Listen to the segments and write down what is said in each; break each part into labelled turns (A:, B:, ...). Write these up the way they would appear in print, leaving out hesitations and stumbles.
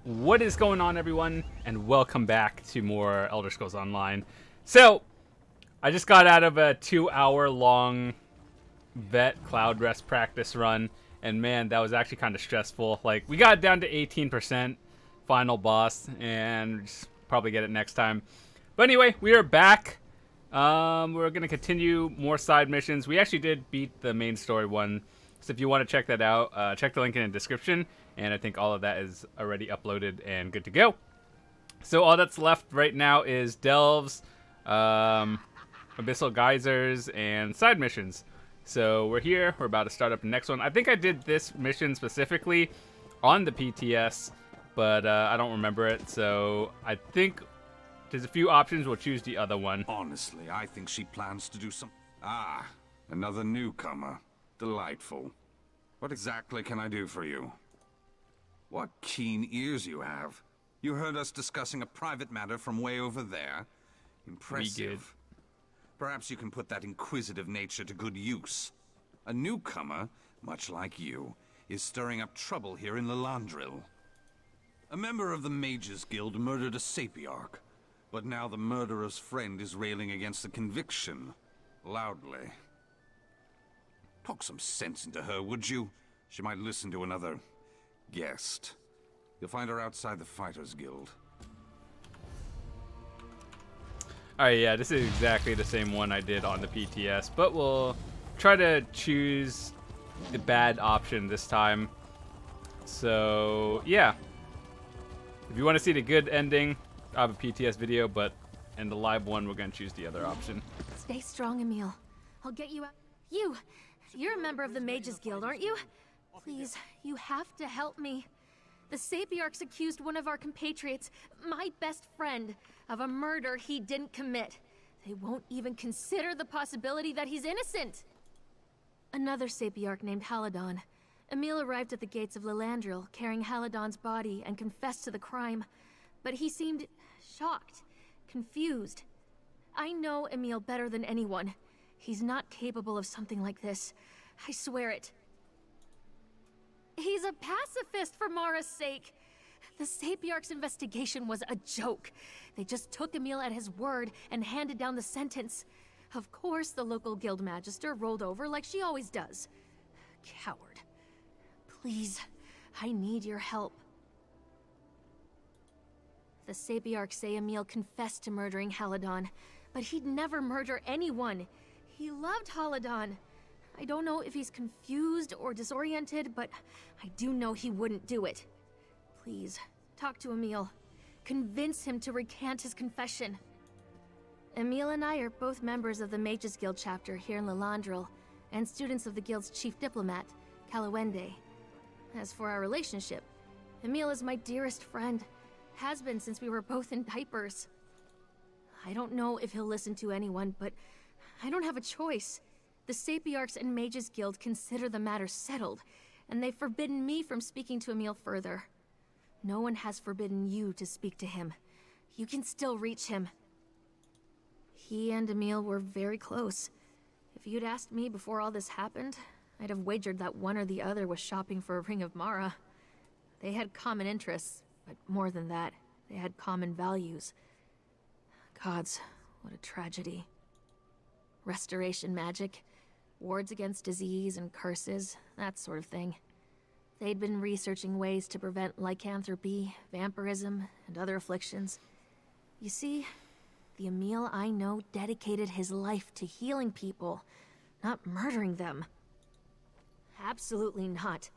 A: What is going on, everyone, and welcome back to more Elder Scrolls Online. So, I just got out of a 2-hour long vet Cloudrest practice run, and man, that was actually kind of stressful. Like, we got down to 18% final boss, and just probably get it next time. But anyway, we are back. We're going to continue more side missions. We actually did beat the main story one, so if you want to check that out, check the link in the description. And I think all of that is already uploaded and good to go. So all that's left right now is delves, abyssal geysers, and side missions. So we're here. We're about to start up the next one. I think I did this mission specifically on the PTS, but I don't remember it. So I think there's a few options. We'll choose the other one.
B: Honestly, I think she plans to do some... Ah, another newcomer. Delightful. What exactly can I do for you? What keen ears you have. You heard us discussing a private matter from way over there. Impressive. Perhaps you can put that inquisitive nature to good use. A newcomer, much like you, is stirring up trouble here in Lillandril. A member of the Mages Guild murdered a Sapiarch, but now the murderer's friend is railing against the conviction, loudly. Talk some sense into her, would you? She might listen to another... guest. You'll find her outside the Fighters Guild.
A: Alright, yeah, this is exactly the same one I did on the PTS, but we'll try to choose the bad option this time. So, yeah. If you want to see the good ending, I have a PTS video, but in the live one, we're going to choose the other option.
C: Stay strong, Emil. I'll get you out. You're a member of the Mages Guild, aren't you? Please, you have to help me. The Sapiarchs accused one of our compatriots, my best friend, of a murder he didn't commit. They won't even consider the possibility that he's innocent. Another Sapiarch named Halidon. Emil arrived at the gates of Lillandril, carrying Halidon's body, and confessed to the crime. But he seemed shocked, confused. I know Emil better than anyone. He's not capable of something like this. I swear it. He's a pacifist for Mara's sake. The Sapiarch's investigation was a joke. They just took Emil at his word and handed down the sentence. Of course, the local guild magister rolled over like she always does. Coward. Please, I need your help. The Sapiarchs say Emil confessed to murdering Halidon, but he'd never murder anyone. He loved Halidon. I don't know if he's confused or disoriented, but I do know he wouldn't do it. Please, talk to Emil. Convince him to recant his confession. Emil and I are both members of the Mages Guild chapter here in Lillandril, and students of the guild's chief diplomat, Kalawende. As for our relationship, Emil is my dearest friend. Has been since we were both in diapers. I don't know if he'll listen to anyone, but I don't have a choice. The Sapiarchs and Mages Guild consider the matter settled, and they've forbidden me from speaking to Emil further. No one has forbidden you to speak to him. You can still reach him. He and Emil were very close. If you'd asked me before all this happened, I'd have wagered that one or the other was shopping for a ring of Mara. They had common interests, but more than that, they had common values. Gods, what a tragedy. Restoration magic. Wards against disease and curses, that sort of thing. They'd been researching ways to prevent lycanthropy, vampirism, and other afflictions. You see, the Emil I know dedicated his life to healing people, not murdering them. Absolutely not.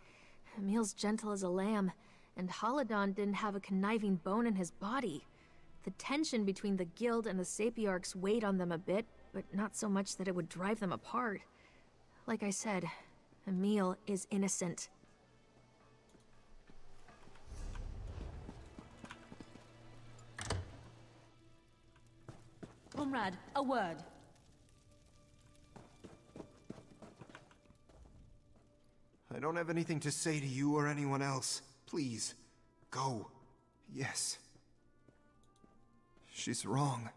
C: Emil's gentle as a lamb, and Halidon didn't have a conniving bone in his body. The tension between the guild and the Sapiarchs weighed on them a bit, but not so much that it would drive them apart. Like I said, Emil is innocent.
D: Comrade, a word.
E: I don't have anything to say to you or anyone else. Please, go. Yes. She's wrong.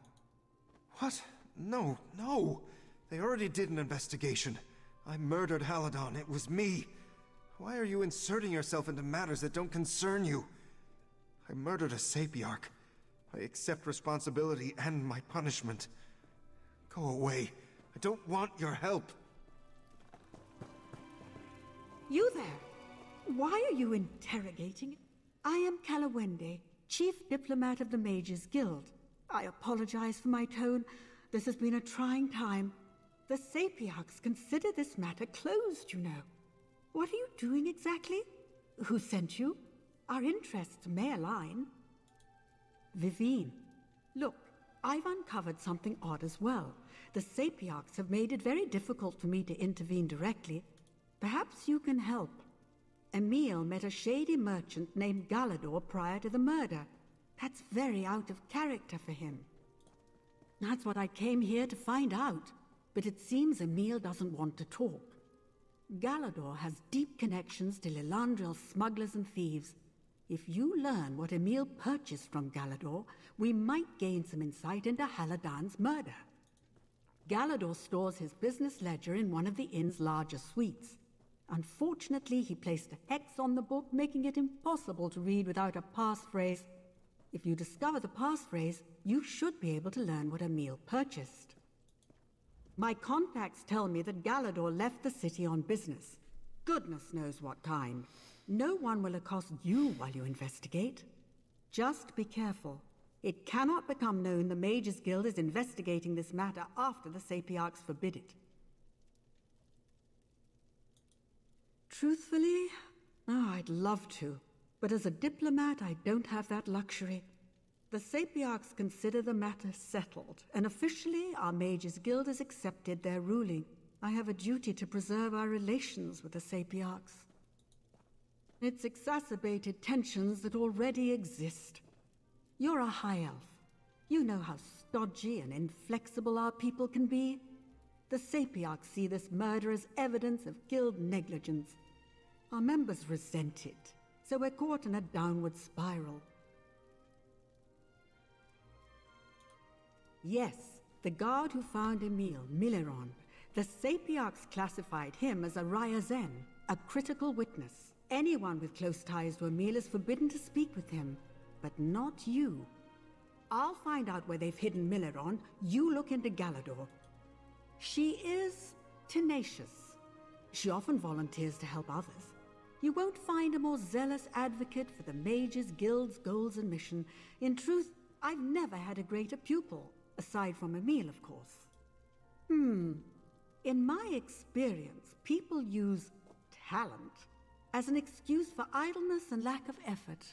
E: What? No, no. They already did an investigation. I murdered Halidon. It was me. Why are you inserting yourself into matters that don't concern you? I murdered a Sapiarch. I accept responsibility and my punishment. Go away. I don't want your help.
D: You there? Why are you interrogating? I am Kalawende, Chief Diplomat of the Mages Guild. I apologize for my tone. This has been a trying time. The Sapiarchs consider this matter closed, you know. What are you doing exactly? Who sent you? Our interests may align. Vivine, look, I've uncovered something odd as well. The Sapiarchs have made it very difficult for me to intervene directly. Perhaps you can help. Emil met a shady merchant named Galador prior to the murder. That's very out of character for him. That's what I came here to find out. But it seems Emil doesn't want to talk. Galador has deep connections to Lillandril smugglers and thieves. If you learn what Emil purchased from Galador, we might gain some insight into Haladan's murder. Galador stores his business ledger in one of the inn's larger suites. Unfortunately, he placed a hex on the book, making it impossible to read without a passphrase. If you discover the passphrase, you should be able to learn what Emil purchased. My contacts tell me that Galador left the city on business. Goodness knows what kind. No one will accost you while you investigate. Just be careful. It cannot become known the Mages Guild is investigating this matter after the Sapiarchs forbid it. Truthfully, I'd love to. But as a diplomat, I don't have that luxury. The Sapiarchs consider the matter settled, and officially our Mages Guild has accepted their ruling. I have a duty to preserve our relations with the Sapiarchs. It's exacerbated tensions that already exist. You're a high elf. You know how stodgy and inflexible our people can be. The Sapiarchs see this murder as evidence of guild negligence. Our members resent it, so we're caught in a downward spiral. Yes, the guard who found Emil, Miliron. The Sapiarchs classified him as a Ryazen, a critical witness. Anyone with close ties to Emil is forbidden to speak with him, but not you. I'll find out where they've hidden Miliron. You look into Galador. She is tenacious. She often volunteers to help others. You won't find a more zealous advocate for the Mages Guild's goals and mission. In truth, I've never had a greater pupil. Aside from Emil, of course. In my experience, people use talent as an excuse for idleness and lack of effort.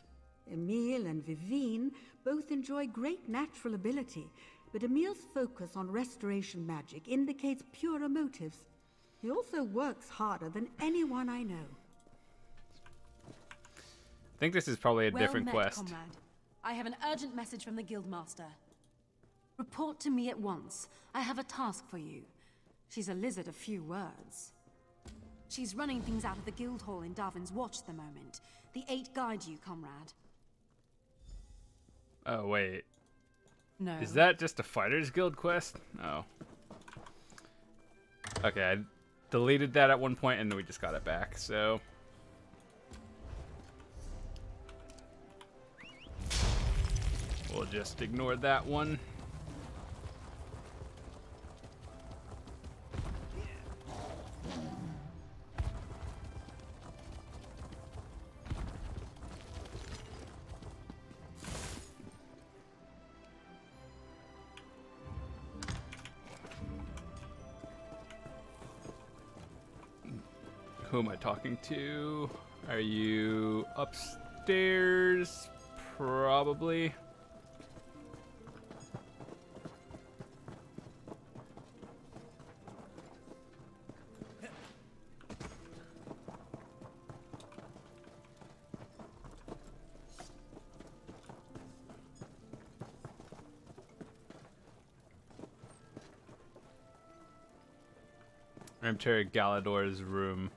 D: Emil and Vivine both enjoy great natural ability, but Emil's focus on restoration magic indicates purer motives. He also works harder than anyone I know.
A: I think this is probably a different
F: met,
A: quest.
F: Comrade. I have an urgent message from the Guildmaster. Report to me at once. I have a task for you. She's a lizard of few words. She's running things out of the guild hall in Darwin's Watch at the moment. The 8 guide you, comrade.
A: Oh, wait.
F: No.
A: Is that just a Fighters Guild quest? Oh. Okay, I deleted that at one point and then we just got it back, so... we'll just ignore that one. Who am I talking to? Are you upstairs? Probably. Enter Galador's room.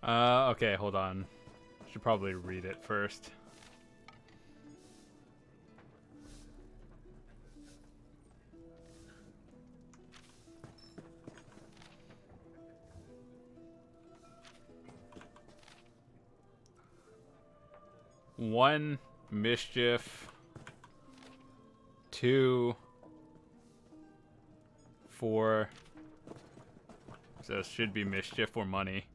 A: Okay, hold on. Should probably read it first. One, mischief. 2, 4. So it should be mischief or money.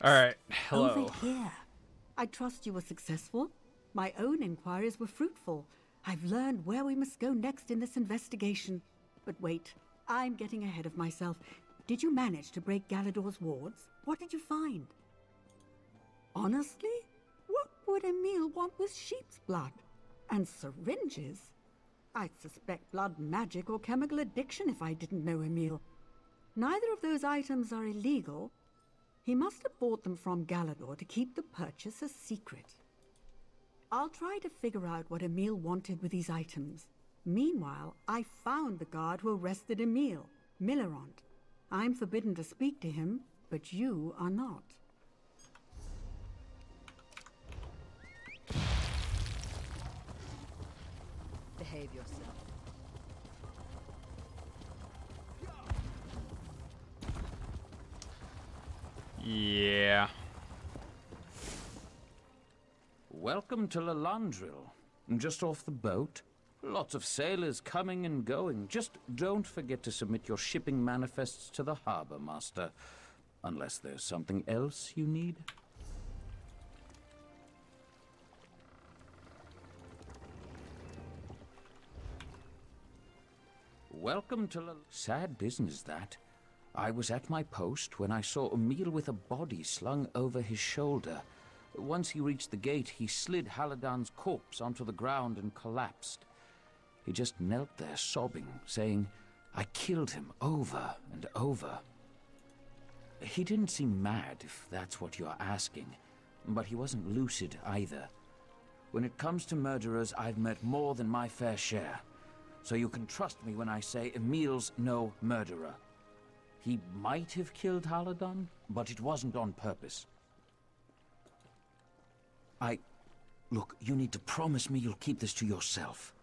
A: All right, hello.
D: Over here. I trust you were successful. My own inquiries were fruitful. I've learned where we must go next in this investigation. But wait, I'm getting ahead of myself. Did you manage to break Galador's wards? What did you find? Honestly? What would Emil want with sheep's blood? And syringes? I'd suspect blood magic or chemical addiction if I didn't know Emil. Neither of those items are illegal. He must have bought them from Galador to keep the purchase a secret. I'll try to figure out what Emil wanted with these items. Meanwhile, I found the guard who arrested Emil, Millerant. I'm forbidden to speak to him, but you are not.
G: Behave yourself.
A: Yeah.
H: Welcome to Lillandril. Just off the boat. Lots of sailors coming and going. Just don't forget to submit your shipping manifests to the harbor master. Unless there's something else you need. Welcome to Sad business, that. I was at my post when I saw Emil with a body slung over his shoulder. Once he reached the gate, he slid Haladan's corpse onto the ground and collapsed. He just knelt there sobbing, saying, "I killed him over and over." He didn't seem mad, if that's what you're asking, but he wasn't lucid either. When it comes to murderers, I've met more than my fair share. So you can trust me when I say Emil's no murderer. He might have killed Haladan, but it wasn't on purpose. Look, you need to promise me you'll keep this to yourself.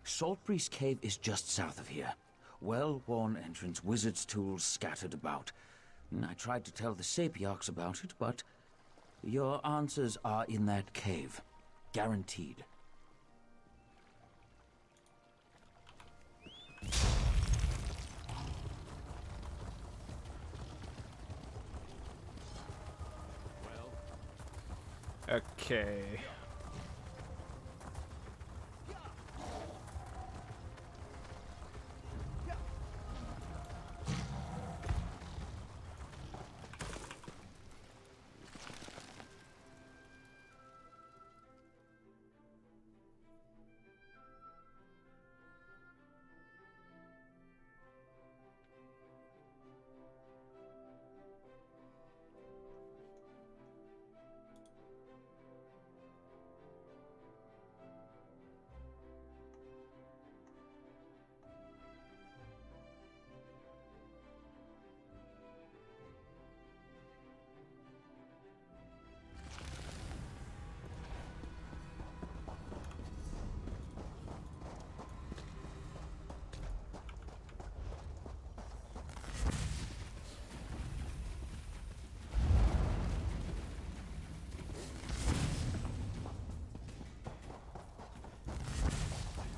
H: Saltbreeze Cave is just south of here. Well-worn entrance, wizard's tools scattered about. I tried to tell the Sapiarchs about it, but your answers are in that cave. Guaranteed.
A: Okay.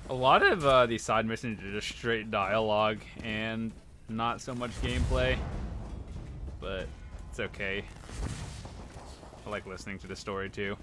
A: A lot of these side missions are just straight dialogue and not so much gameplay, but it's okay. I like listening to the story too.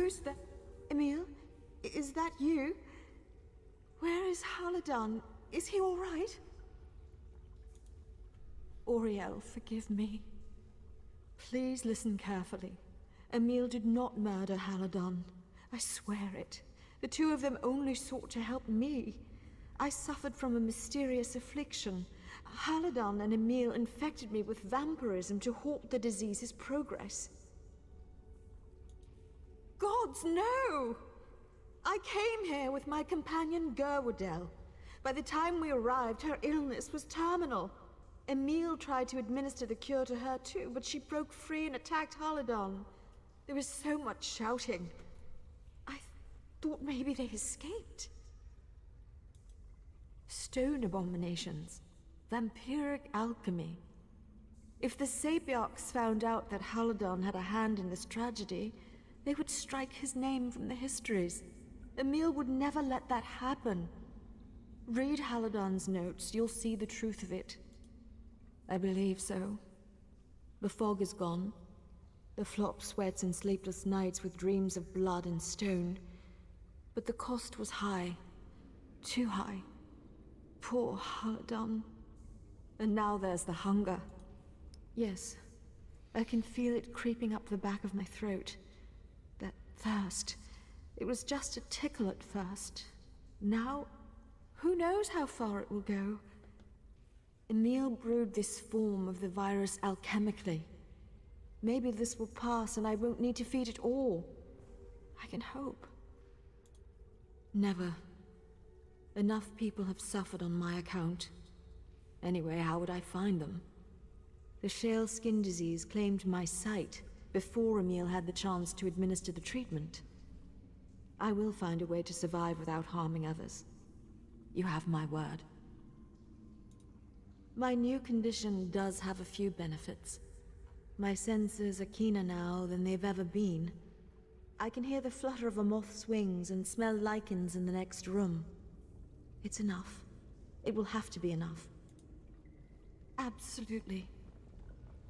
D: Who's that? Emil? Is that you? Where is Haladan? Is he all right? Auriel, forgive me. Please listen carefully. Emil did not murder Haladan. I swear it. The two of them only sought to help me. I suffered from a mysterious affliction. Haladan and Emil infected me with vampirism to halt the disease's progress. Gods, no! I came here with my companion Gerwadel. By the time we arrived, her illness was terminal. Emil tried to administer the cure to her too, but she broke free and attacked Haladan. There was so much shouting. I thought maybe they escaped. Stone abominations. Vampiric alchemy. If the Sapiarchs found out that Haladan had a hand in this tragedy, they would strike his name from the histories. Emil would never let that happen. Read Haladan's notes, you'll see the truth of it. I believe so. The fog is gone. The flop sweats in sleepless nights with dreams of blood and stone. But the cost was high. Too high. Poor Haladan. And now there's the hunger. Yes, I can feel it creeping up the back of my throat. That thirst. It was just a tickle at first. Now, who knows how far it will go? Emil brewed this form of the virus alchemically. Maybe this will pass and I won't need to feed it all. I can hope. Never. Enough people have suffered on my account. Anyway, how would I find them? The shale skin disease claimed my sight before Emil had the chance to administer the treatment. I will find a way to survive without harming others. You have my word. My new condition does have a few benefits. My senses are keener now than they've ever been. I can hear the flutter of a moth's wings and smell lichens in the next room. It's enough. It will have to be enough. Absolutely.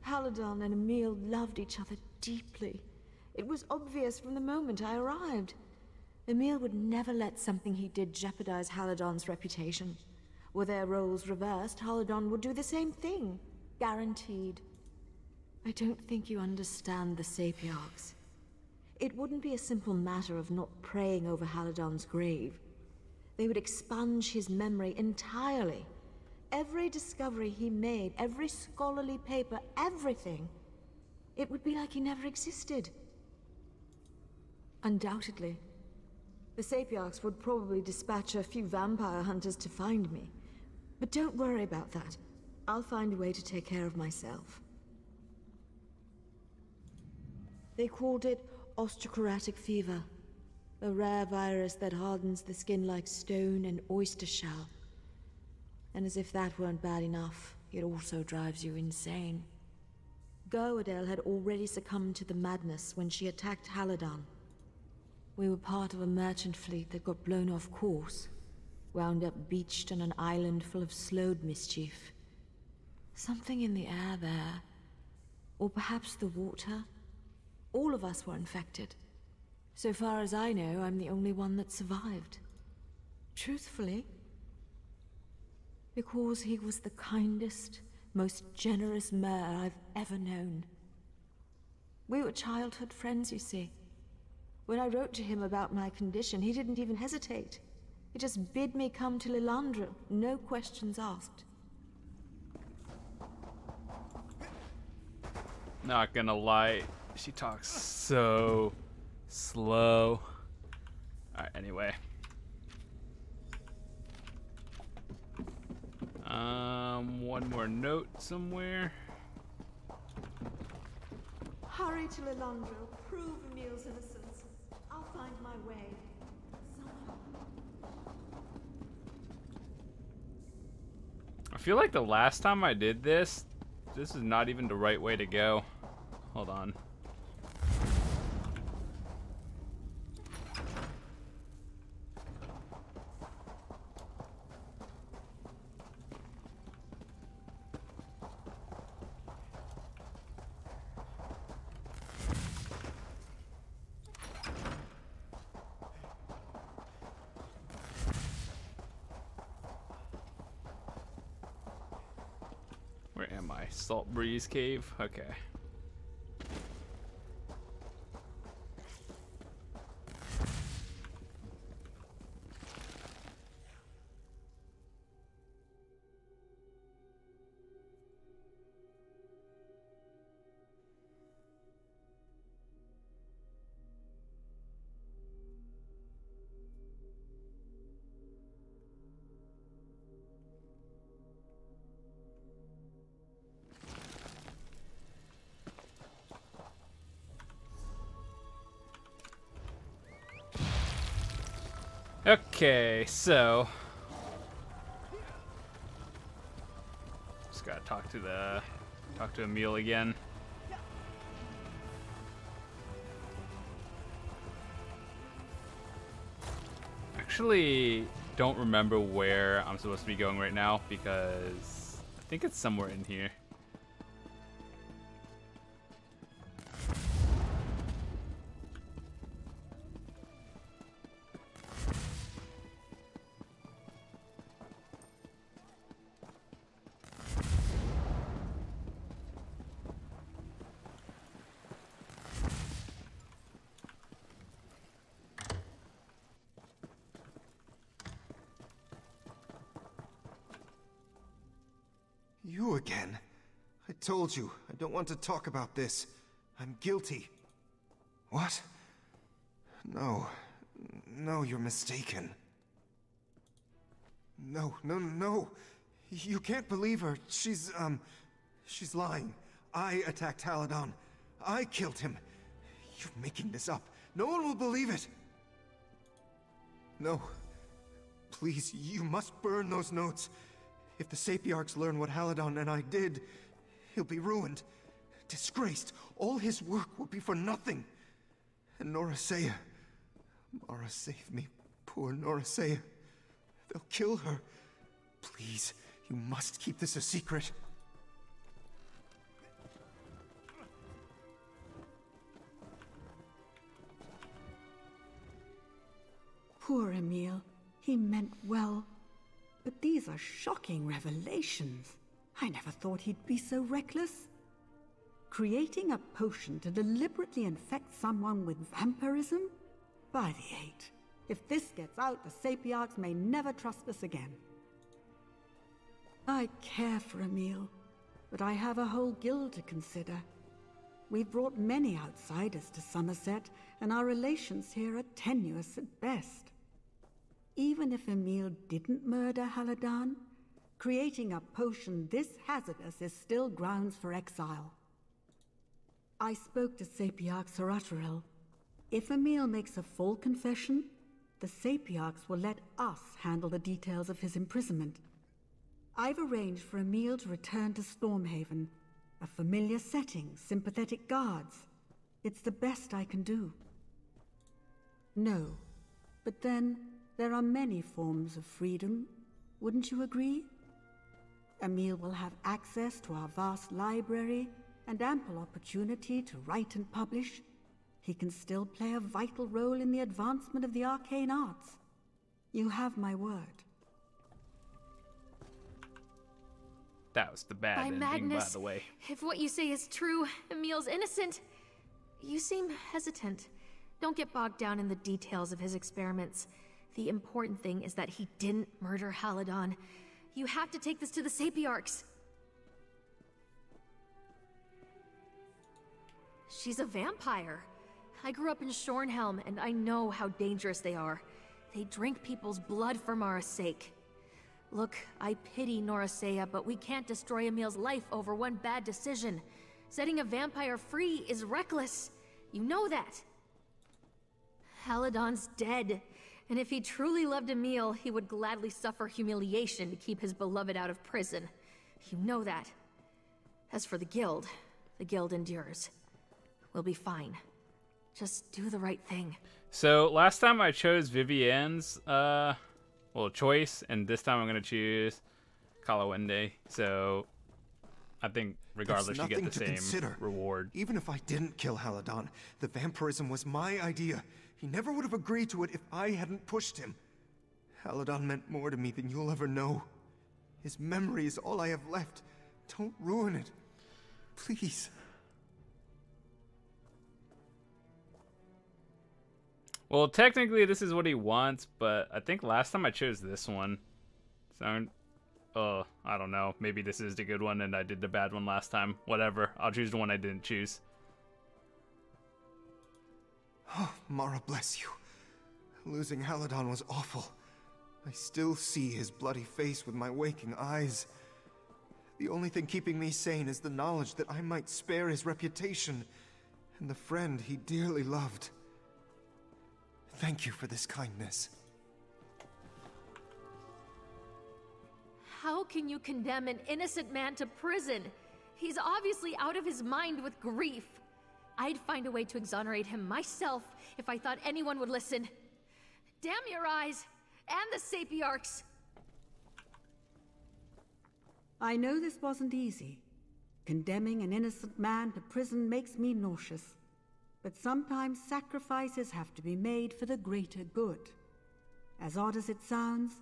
D: Haladan and Emil loved each other deeply. It was obvious from the moment I arrived. Emil would never let something he did jeopardize Haladan's reputation. Were their roles reversed, Haladan would do the same thing. Guaranteed. I don't think you understand the Sapiarchs. It wouldn't be a simple matter of not praying over Haladan's grave. They would expunge his memory entirely. Every discovery he made, every scholarly paper, everything. It would be like he never existed. Undoubtedly. The Sapiarchs would probably dispatch a few vampire hunters to find me. But don't worry about that. I'll find a way to take care of myself. They called it osteochondritic fever. A rare virus that hardens the skin like stone and oyster shell. And as if that weren't bad enough, it also drives you insane. Gerwadel had already succumbed to the madness when she attacked Haladan. We were part of a merchant fleet that got blown off course, wound up beached on an island full of slowed mischief. Something in the air there, or perhaps the water. All of us were infected. So far as I know, I'm the only one that survived. Truthfully, because he was the kindest, most generous mayor I've ever known. We were childhood friends, you see. When I wrote to him about my condition, he didn't even hesitate. He just bid me come to Lillandril, no questions asked.
A: Not gonna lie, she talks so slow. Alright, anyway. One more note somewhere.
D: Hurry to Lillandril, prove Emil's innocence. I'll find my way. Somehow.
A: I feel like the last time I did this is not even the right way to go. Hold on. Nice. Salt Breeze Cave. Okay. Okay, so just gotta talk to Emil again. Actually, don't remember where I'm supposed to be going right now because I think it's somewhere in here.
E: You again? I told you, I don't want to talk about this. I'm guilty. What? No. No, you're mistaken. No. You can't believe her. She's lying. I attacked Haladon. I killed him. You're making this up. No one will believe it. No. Please, you must burn those notes. If the Sapiarchs learn what Haladon and I did, he'll be ruined. Disgraced. All his work will be for nothing. And Norasea. Mara, save me. Poor Norasea. They'll kill her. Please, you must keep this a secret.
D: Poor Emil. He meant well. But these are shocking revelations. I never thought he'd be so reckless. Creating a potion to deliberately infect someone with vampirism? By the eight. If this gets out, the Sapiarchs may never trust us again. I care for Emil, but I have a whole guild to consider. We've brought many outsiders to Summerset, and our relations here are tenuous at best. Even if Emil didn't murder Haladon, creating a potion this hazardous is still grounds for exile. I spoke to Sapiarch Lillandril. If Emil makes a full confession, the Sapiarchs will let us handle the details of his imprisonment. I've arranged for Emil to return to Stormhaven. A familiar setting, sympathetic guards. It's the best I can do. No, but then there are many forms of freedom, wouldn't you agree? Emil will have access to our vast library and ample opportunity to write and publish. He can still play a vital role in the advancement of the arcane arts. You have my word.
A: That was the bad ending,
C: Magnus,
A: by the way.
C: If what you say is true, Emil's innocent. You seem hesitant. Don't get bogged down in the details of his experiments. The important thing is that he didn't murder Haladon. You have to take this to the Sapiarchs. She's a vampire. I grew up in Shornhelm, and I know how dangerous they are. They drink people's blood for Mara's sake. Look, I pity Norasea, but we can't destroy Emil's life over one bad decision. Setting a vampire free is reckless. You know that. Haladon's dead, and if he truly loved Emil, he would gladly suffer humiliation to keep his beloved out of prison. You know that. As for the guild endures. We'll be fine. Just do the right thing.
A: So last time I chose Vivienne's choice, and this time I'm gonna choose Kalawende. So I think regardless you get the same reward.
E: Even if I didn't kill Haladon, the vampirism was my idea. He never would have agreed to it if I hadn't pushed him. Haladon meant more to me than you'll ever know. His memory is all I have left, Don't ruin it. Please.
A: Well, technically this is what he wants, but I think last time I chose this one. So, I don't know. Maybe this is the good one and I did the bad one last time. Whatever. I'll choose the one I didn't choose.
E: Oh, Mara bless you. Losing Haladon was awful. I still see his bloody face with my waking eyes. The only thing keeping me sane is the knowledge that I might spare his reputation and the friend he dearly loved. Thank you for this kindness.
C: How can you condemn an innocent man to prison? He's obviously out of his mind with grief. I'd find a way to exonerate him myself if I thought anyone would listen. Damn your eyes, and the Sapiarchs!
D: I know this wasn't easy. Condemning an innocent man to prison makes me nauseous. But sometimes sacrifices have to be made for the greater good. As odd as it sounds,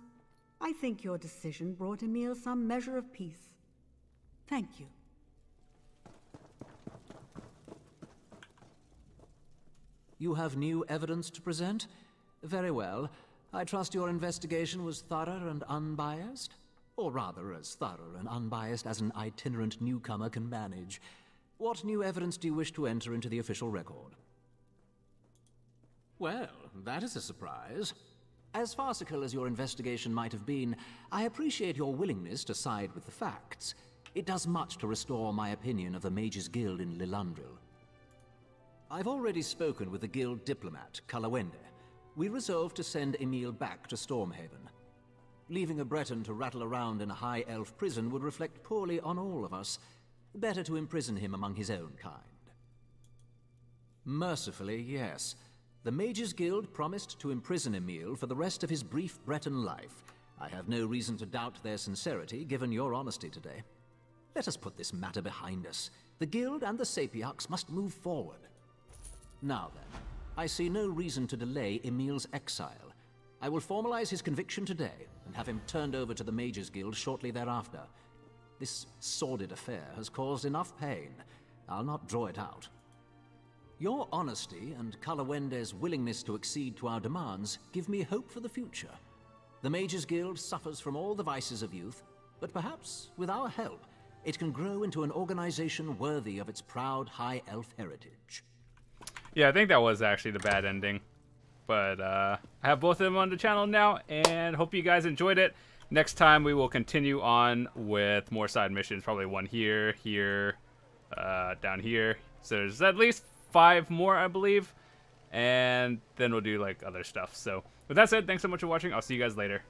D: I think your decision brought Emil some measure of peace. Thank you.
I: You have new evidence to present? Very well. I trust your investigation was thorough and unbiased? Or rather, as thorough and unbiased as an itinerant newcomer can manage. What new evidence do you wish to enter into the official record? Well, that is a surprise. As farcical as your investigation might have been, I appreciate your willingness to side with the facts. It does much to restore my opinion of the Mages Guild in Lillandril. I've already spoken with the guild diplomat, Kalawende. We resolved to send Emil back to Stormhaven. Leaving a Breton to rattle around in a high elf prison would reflect poorly on all of us. Better to imprison him among his own kind. Mercifully, yes. The Mages Guild promised to imprison Emil for the rest of his brief Breton life. I have no reason to doubt their sincerity, given your honesty today. Let us put this matter behind us. The Guild and the Sapiarchs must move forward. Now then, I see no reason to delay Emil's exile. I will formalize his conviction today, and have him turned over to the Mages Guild shortly thereafter. This sordid affair has caused enough pain. I'll not draw it out. Your honesty and Kalawende's willingness to accede to our demands give me hope for the future. The Mages Guild suffers from all the vices of youth, but perhaps, with our help, it can grow into an organization worthy of its proud high elf heritage.
A: Yeah, I think that was actually the bad ending. But I have both of them on the channel now, and hope you guys enjoyed it. Next time we will continue on with more side missions. Probably one here, down here. So there's at least 5 more, I believe. And then we'll do like other stuff. So with that said, thanks so much for watching. I'll see you guys later.